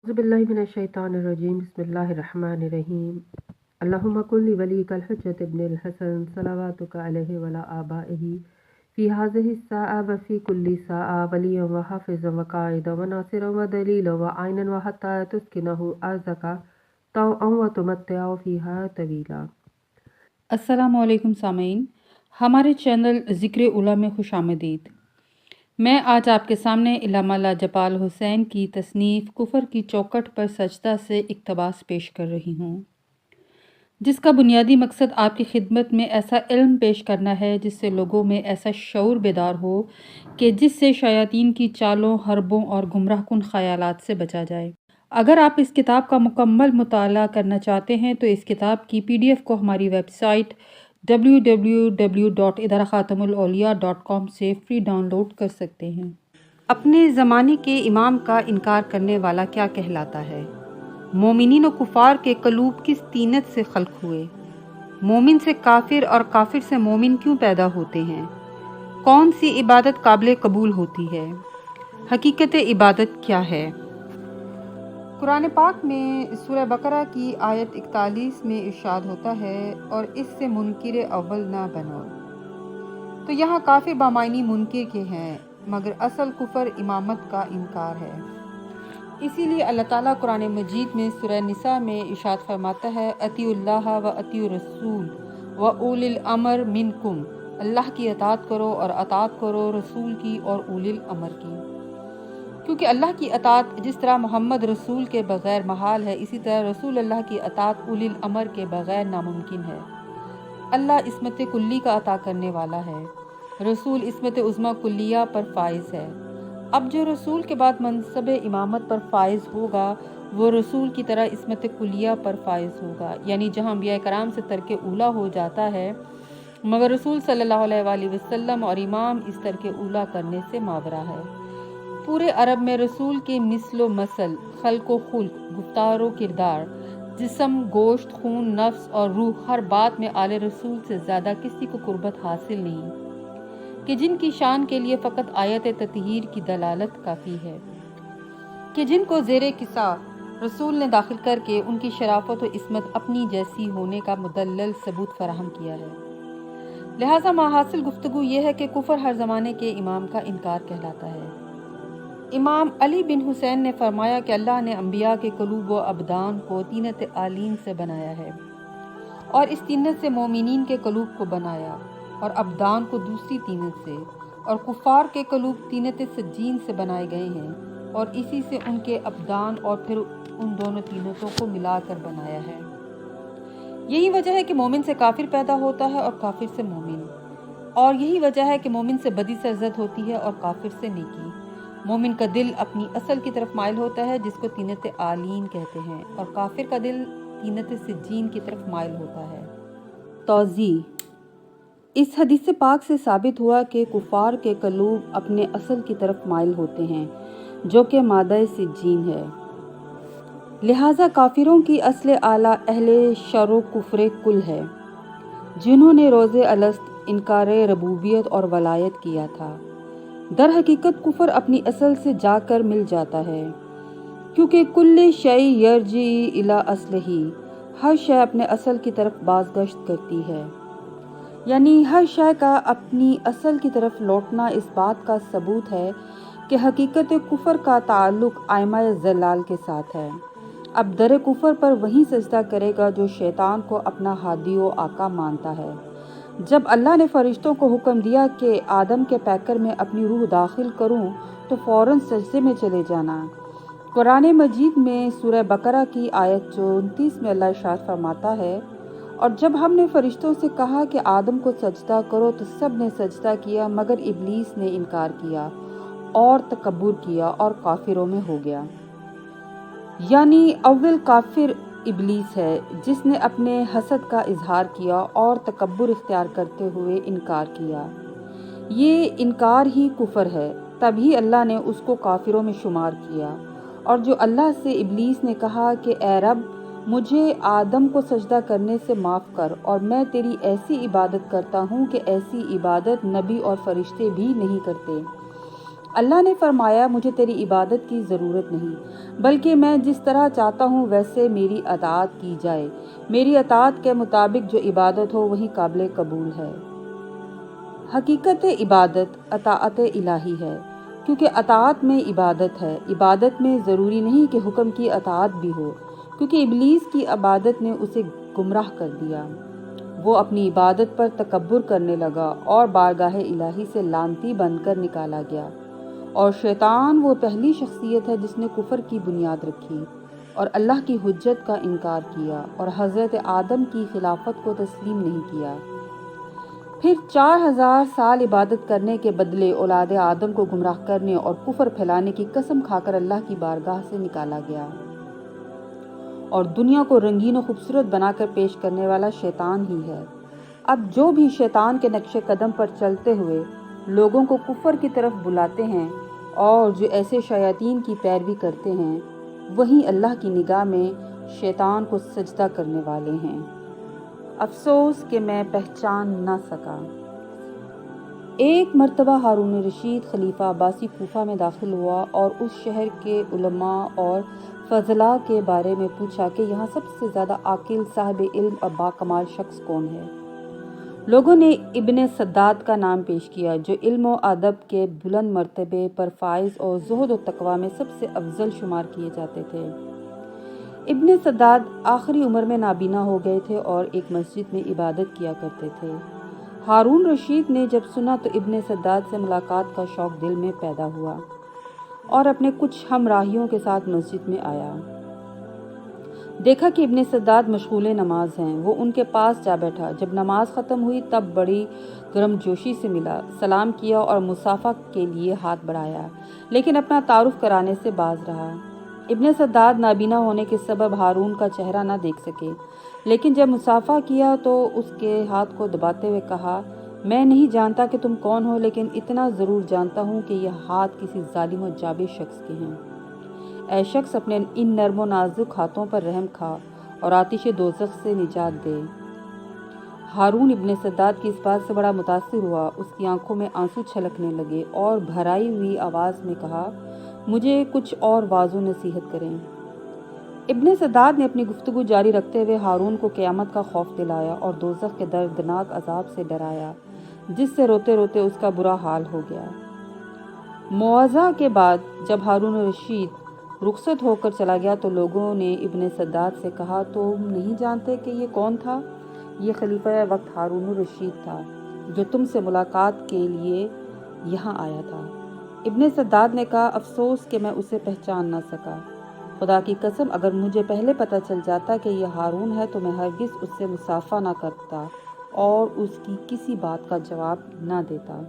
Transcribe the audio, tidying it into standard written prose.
औज़ुबिल्लाहिमिनश्शैतानिर्रजीम बिस्मिल्लाहिर्रहमानिर्रहीम अल्लाहुम्मा कुल्ली वलीकल हुज्जत इब्निल हसन सलवातुका अलैहि वला आबाइही फ़ी हाज़िहि स्साअ व फ़ी कुल्ली साअ वलिय्यन व हाफ़िज़न व क़ाइदन व नासिरन व दलीलन व आइनन व हत्ता तुस्किनहु अर्ज़का तौअन व तुमत्तिअहु फ़ीहा तवीला। अस्सलामुअलैकुम सामीन, हमारे चैनल ज़िक्र उला में खुश आमदीद। मैं आज आपके सामने इल्लामा लाजपाल हुसैन की तसनीफ़ कुफ़र की चौखट पर सजदा से इक़्तिबास पेश कर रही हूँ, जिसका बुनियादी मकसद आपकी खिदमत में ऐसा इल्म पेश करना है जिससे लोगों में ऐसा शऊर बेदार हो कि जिससे शयातीन की चालों, हरबों और गुमराहकुन ख़यालात से बचा जाए। अगर आप इस किताब का मुकम्मल मुताला करना चाहते हैं तो इस किताब की PDF को हमारी वेबसाइट www.idarakhatamulawliya.com से फ्री डाउनलोड कर सकते हैं। अपने ज़माने के इमाम का इनकार करने वाला क्या कहलाता है? मोमिनीन और कुफ़ार के कलूब किस तीनत से खल्क हुए? मोमिन से काफिर और काफिर से मोमिन क्यों पैदा होते हैं? कौन सी इबादत काबिल कबूल होती है? हकीकत इबादत क्या है? कुरान पाक में सूरह बकरा की आयत 41 में इरशाद होता है, और इससे मुनकिर अव्वल ना बनो। तो यहाँ काफिर बामायनी मुनकिर के हैं, मगर असल कुफर इमामत का इनकार है। इसीलिए अल्लाह ताला कुरान मजीद में सूरह निसा में इरशाद फरमाता है, अतीउल्लाह व अतीउर रसूल व उलिल अमर मिनकुम। अल्लाह की अताअत करो और अताअत करो रसूल की और उलिल अमर की। क्योंकि अल्लाह की अताअत जिस तरह मोहम्मद रसूल के बग़ैर महाल है, इसी तरह रसूल अल्लाह की अताअत उलिल अमर के बग़ैर नामुमकिन है। अल्लाह इस्मत कुल्ली का अता करने वाला है, रसूल इस्मत उज़्मा कुल्लिया पर फ़ाइज़ है। अब जो रसूल के बाद मनसब इमामत पर फ़ाइज़ होगा वो रसूल की तरह इस्मत कुल्लिया पर फ़ाइज़ होगा, यानी जहाँ अंबिया कराम से तरके ऊला हो जाता है, मगर रसूल सल्लल्लाहु अलैहि वसल्लम और इमाम इस तरके ऊला करने से मावरा है। पूरे अरब में रसूल के मिसलो मसल, खल्को खुल्क, गुफ्तारो किरदार, जिस्म, गोश्त, खून, नफ्स और रूह, हर बात में आले रसूल से ज़्यादा किसी को कुर्बत हासिल नहीं, कि जिनकी शान के लिए फ़कत आयत ततहीर की दलालत काफ़ी है, कि जिनको ज़ेरे किसा रसूल ने दाखिल करके उनकी शराफत और इस्मत अपनी जैसी होने का मुदल्लल सबूत फराहम किया है। लिहाजा माहासिल गुफ्तगू ये है कि कुफर हर ज़माने के इमाम का इनकार कहलाता है। इमाम अली बिन हुसैन ने फरमाया कि अल्लाह ने अंबिया के कलूब व अबदान को तीनत आलीन से बनाया है, और इस तीनत से मोमिनीन के कलूब को बनाया, और अबदान को दूसरी तीनत से, और कुफार के कलूब तीनत सज्जीन से बनाए गए हैं, और इसी से उनके अबदान और फिर उन दोनों तीनतों को मिलाकर बनाया है। यही वजह है कि मोमिन से काफिर पैदा होता है और काफिर से मोमिन, और यही वजह है कि मोमिन से बदी सरजद होती है और काफिर से नेकी। मोमिन का दिल अपनी असल की तरफ माइल होता है, जिसको तीनत आलीन कहते हैं, और काफिर का दिल तीनत सिज्जीन की तरफ माइल होता है। तौज़ी, इस हदीस पाक से साबित हुआ कि कुफार के कलूब अपने असल की तरफ माइल होते हैं, जो कि मादा सिज्जीन है। लिहाजा काफिरों की असले आला अहले शर कुफ्र कुल है, जिन्होंने रोज़े अलस्त इनकार रबूबियत और वलायत किया था। दर हकीकत कुफर अपनी असल से जाकर मिल जाता है, क्योंकि कुल्ले शय यर्जी इला असलही, हर शय अपने असल की तरफ बाज़गश्त करती है, यानी हर शय का अपनी असल की तरफ लौटना इस बात का सबूत है कि हकीकत कुफर का ताल्लुक आइमा ज़लाल के साथ है। अब दर कुफर पर वही सजदा करेगा जो शैतान को अपना हादी व आका मानता है। जब अल्लाह ने फरिश्तों को हुक्म दिया कि आदम के पैकर में अपनी रूह दाखिल करूं, तो फ़ौरन सजदे में चले जाना। कुरान मजीद में सूरह बकरा की आयत 29 में अल्लाह इरशाद फरमाता है, और जब हमने फरिश्तों से कहा कि आदम को सजदा करो तो सब ने सजदा किया, मगर इब्लीस ने इनकार किया और तकब्बुर किया और काफिरों में हो गया। यानी अव्वल काफिर इब्लीस है, जिसने अपने हसद का इजहार किया और तकब्बुर इख्तियार करते हुए इनकार किया। ये इनकार ही कुफर है, तभी अल्लाह ने उसको काफिरों में शुमार किया। और जो अल्लाह से इब्लीस ने कहा कि ए रब, मुझे आदम को सजदा करने से माफ़ कर, और मैं तेरी ऐसी इबादत करता हूँ कि ऐसी इबादत नबी और फरिश्ते भी नहीं करते। اللہ نے فرمایا مجھے تیری عبادت کی ضرورت نہیں، بلکہ میں جس طرح چاہتا ہوں ویسے میری اطاعت کی جائے، میری اطاعت کے مطابق جو عبادت ہو وہی قابل قبول ہے۔ حقیقت عبادت اطاعت الہی ہے، کیونکہ اطاعت میں عبادت ہے۔ عبادت میں ضروری نہیں کہ حکم کی اطاعت بھی ہو، کیونکہ ابلیس کی عبادت نے اسے گمراہ کر دیا۔ وہ اپنی عبادت پر تکبر کرنے لگا اور بارگاہ الہی سے لعنتی بن کر نکالا گیا۔ اور شیطان وہ پہلی شخصیت ہے جس نے کفر کی بنیاد رکھی اور اللہ کی حجت کا انکار کیا اور حضرت آدم کی خلافت کو تسلیم نہیں کیا۔ پھر 4000 سال عبادت کرنے کے بدلے اولاد آدم کو گمراہ کرنے اور کفر پھیلانے کی قسم کھا کر اللہ کی بارگاہ سے نکالا گیا۔ اور دنیا کو رنگین و خوبصورت بنا کر پیش کرنے والا شیطان ہی ہے۔ اب جو بھی شیطان کے نقش قدم پر چلتے ہوئے لوگوں کو کفر کی طرف بلاتے ہیں اور جو ایسے شیاطین کی پیروی کرتے ہیں، وہی اللہ کی نگاہ میں شیطان کو سجدہ کرنے والے ہیں۔ افسوس کہ میں پہچان نہ سکا۔ ایک مرتبہ ہارون رشید خلیفہ عباسی کوفہ میں داخل ہوا اور اس شہر کے علماء اور فضلاء کے بارے میں پوچھا کہ یہاں سب سے زیادہ عاقل، صاحب علم اور باکمال شخص کون ہے؟ لوگوں نے ابن سداد کا نام پیش کیا، جو علم و ادب کے بلند مرتبے پر فائز اور زہد و تقوی میں سب سے افضل شمار کیے جاتے تھے۔ ابن سداد آخری عمر میں نابینا ہو گئے تھے اور ایک مسجد میں عبادت کیا کرتے تھے۔ ہارون رشید نے جب سنا تو ابن سداد سے ملاقات کا شوق دل میں پیدا ہوا اور اپنے کچھ ہمراہیوں کے ساتھ مسجد میں آیا۔ دیکھا کہ ابن سداد مشغول نماز ہیں۔ وہ ان کے پاس جا بیٹھا۔ جب نماز ختم ہوئی تب بڑی گرم جوشی سے ملا، سلام کیا اور مصافحہ کے لیے ہاتھ بڑھایا، لیکن اپنا تعارف کرانے سے باز رہا۔ ابن سداد نابینا ہونے کے سبب ہارون کا چہرہ نہ دیکھ سکے، لیکن جب مصافحہ کیا تو اس کے ہاتھ کو دباتے ہوئے کہا، میں نہیں جانتا کہ تم کون ہو، لیکن اتنا ضرور جانتا ہوں کہ یہ ہاتھ کسی ظالم و جابر شخص کے ہیں۔ اے شخص، اپنے ان نرم و نازک ہاتھوں پر رحم کھا اور آتش دوزخ سے نجات دے۔ ہارون ابن سداد کی اس بات سے بڑا متاثر ہوا، اس کی آنکھوں میں آنسو چھلکنے لگے اور بھرائی ہوئی آواز میں کہا، مجھے کچھ اور واعظ و نصیحت کریں۔ ابن سداد نے اپنی گفتگو جاری رکھتے ہوئے ہارون کو قیامت کا خوف دلایا اور دوزخ کے دردناک عذاب سے ڈرایا، جس سے روتے روتے اس کا برا حال ہو گیا۔ موعظہ کے بعد جب ہارون رشید رخصت ہو کر چلا گیا تو لوگوں نے ابن سداد سے کہا، تم نہیں جانتے کہ یہ کون تھا؟ یہ خلیفہ وقت ہارون رشید تھا جو تم سے ملاقات کے لیے یہاں آیا تھا۔ ابن سداد نے کہا، افسوس کہ میں اسے پہچان نہ سکا۔ خدا کی قسم، اگر مجھے پہلے پتہ چل جاتا کہ یہ ہارون ہے تو میں ہرگز اس سے مصافحہ نہ کرتا اور اس کی کسی بات کا جواب نہ دیتا۔